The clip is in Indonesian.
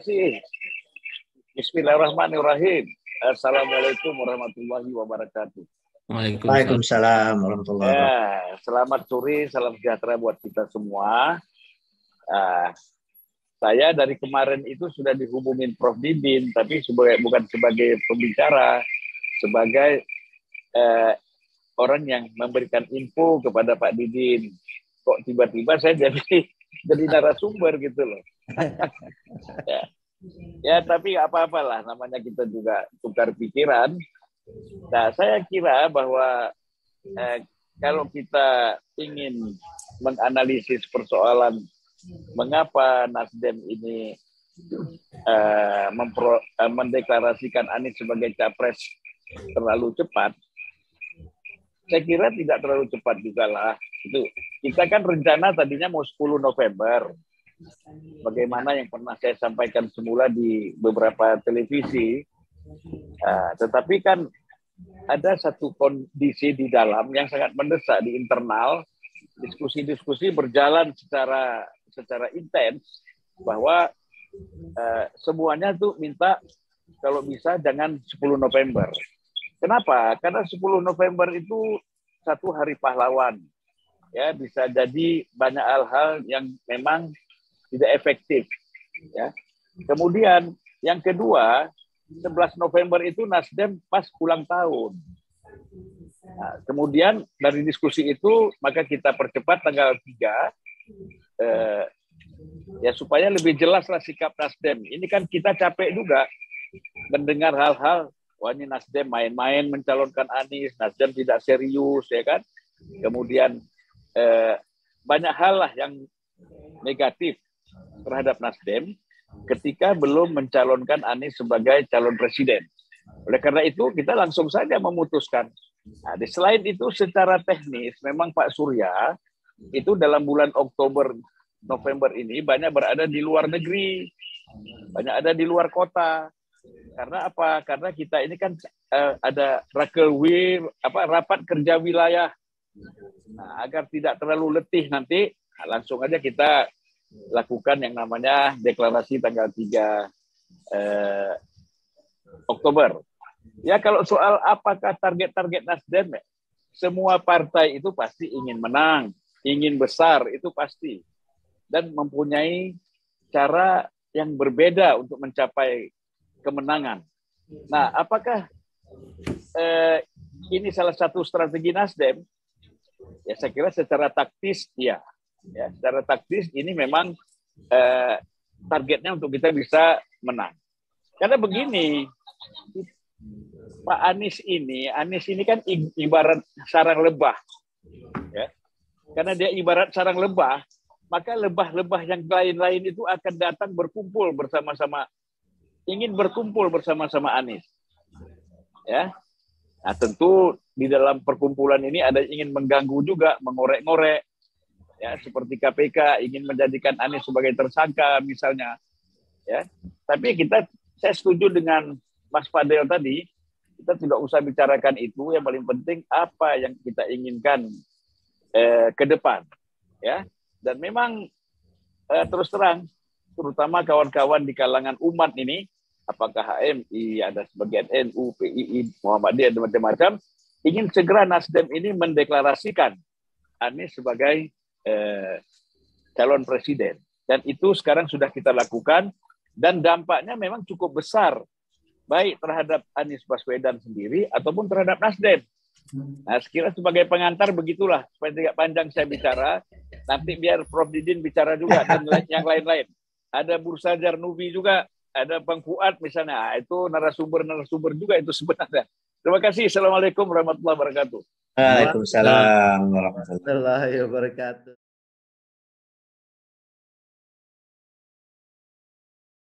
kasih. Bismillahirrahmanirrahim. Assalamualaikum warahmatullahi wabarakatuh. Waalaikumsalam warahmatullahi wabarakatuh. Selamat sore, salam sejahtera buat kita semua. Saya dari kemarin itu sudah dihubungin Prof. Didin, tapi bukan sebagai pembicara, sebagai orang yang memberikan info kepada Pak Didin. Kok tiba-tiba saya jadi narasumber gitu loh. Ya, tapi apa-apalah, namanya kita juga tukar pikiran. Nah, saya kira bahwa kalau kita ingin menganalisis persoalan mengapa Nasdem ini mendeklarasikan Anies sebagai capres terlalu cepat, saya kira tidak terlalu cepat juga lah. Itu kita kan rencana tadinya mau 10 November. Bagaimana yang pernah saya sampaikan semula di beberapa televisi. Tetapi kan ada satu kondisi di dalam yang sangat mendesak di internal. Diskusi-diskusi berjalan secara intens bahwa semuanya tuh minta kalau bisa jangan 10 November. Kenapa? Karena 10 November itu satu hari pahlawan. Ya, bisa jadi banyak hal-hal yang memang tidak efektif. Ya. Kemudian yang kedua, 11 November itu Nasdem pas ulang tahun. Nah, kemudian dari diskusi itu maka kita percepat tanggal 3 ya supaya lebih jelaslah sikap Nasdem. Ini kan kita capek juga mendengar hal-hal, wah ini Nasdem main-main mencalonkan Anies, Nasdem tidak serius, ya kan? Kemudian banyak hal lah yang negatif terhadap Nasdem ketika belum mencalonkan Anies sebagai calon presiden. Oleh karena itu kita langsung saja memutuskan. Nah, selain itu secara teknis memang Pak Surya itu dalam bulan Oktober November ini banyak berada di luar negeri, banyak ada di luar kota. Karena apa? Karena kita ini kan ada rapat kerja wilayah. Nah, agar tidak terlalu letih nanti, langsung aja kita lakukan yang namanya deklarasi tanggal 3 Oktober. Ya, kalau soal apakah target-target Nasdem, semua partai itu pasti ingin menang, ingin besar, itu pasti. Dan mempunyai cara yang berbeda untuk mencapai kemenangan. Nah, apakah ini salah satu strategi Nasdem? Ya, saya kira secara taktis, ya. Ya, secara taktis ini memang targetnya untuk kita bisa menang. Karena begini, Pak Anies ini kan ibarat sarang lebah. Ya. Karena dia ibarat sarang lebah, maka lebah-lebah yang lain-lain itu akan datang berkumpul bersama-sama, ingin berkumpul bersama-sama Anies. Ya. Nah, tentu di dalam perkumpulan ini ada yang ingin mengganggu juga, mengorek-ngorek. Ya, seperti KPK ingin menjadikan Anies sebagai tersangka misalnya, ya. Tapi saya setuju dengan Mas Fadel tadi, kita tidak usah bicarakan itu. Yang paling penting apa yang kita inginkan ke depan, ya. Dan memang terus terang, terutama kawan-kawan di kalangan umat ini, apakah HMI, ada sebagian NU, PII, Muhammadiyah, dan macam-macam, ingin segera Nasdem ini mendeklarasikan Anies sebagai calon presiden. Dan itu sekarang sudah kita lakukan dan dampaknya memang cukup besar, baik terhadap Anies Baswedan sendiri ataupun terhadap Nasdem. Nah, sekiranya sebagai pengantar begitulah, supaya tidak panjang saya bicara, nanti biar Prof. Didin bicara juga dan yang lain-lain. Ada Bursa Jarnubi juga, ada Bang Fuad misalnya, itu narasumber juga itu sebenarnya. Terima kasih. Assalamualaikum warahmatullahi wabarakatuh. Waalaikumsalam warahmatullahi wabarakatuh.